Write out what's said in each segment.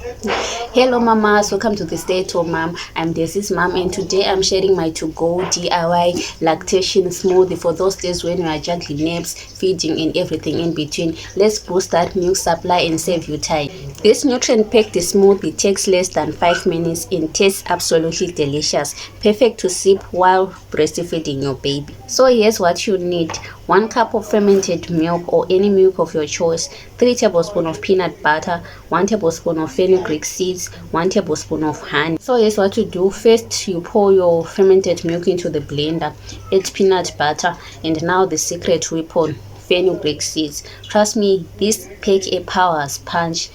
Hello mamas, welcome to the Stay at Home Mom. I'm Desi's mom, and today I'm sharing my to-go DIY lactation smoothie for those days when you are juggling naps, feeding and everything in between. Let's boost that milk supply and save you time. This nutrient-packed smoothie takes less than 5 minutes and tastes absolutely delicious, perfect to sip while breastfeeding your baby. So here's what you need: 1 cup of fermented milk or any milk of your choice, 3 tablespoons of peanut butter, 1 tablespoon of fenugreek seeds, 1 tablespoon of honey. So here's what to do. First, you pour your fermented milk into the blender, add peanut butter, and now the secret weapon, fenugreek seeds. Trust me, this pack a power sponge.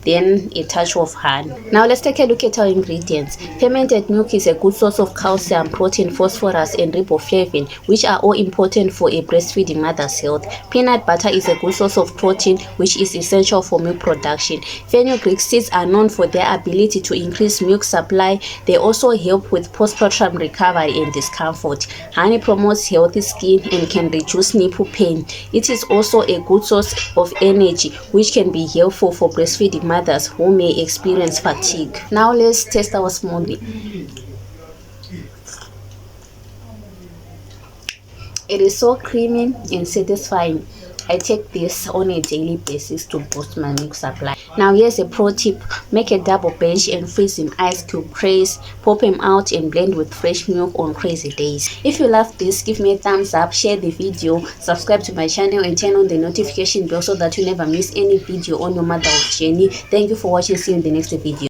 Then a touch of honey. Now let's take a look at our ingredients. Fermented milk is a good source of calcium, protein, phosphorus and riboflavin, which are all important for a breastfeeding mother's health. Peanut butter is a good source of protein, which is essential for milk production. Fenugreek seeds are known for their ability to increase milk supply. They also help with postpartum recovery and discomfort. Honey promotes healthy skin and can reduce nipple pain. It is also a good source of energy, which can be helpful for breastfeeding mothers who may experience fatigue. Now let's test our smoothie. It is so creamy and satisfying. I take this on a daily basis to boost my milk supply. Now here's a pro tip: make a double batch and freeze in ice cube trays. Pop them out and blend with fresh milk on crazy days. If you love this, give me a thumbs up, share the video, subscribe to my channel and turn on the notification bell so that you never miss any video on your motherhood journey. Thank you for watching. See you in the next video.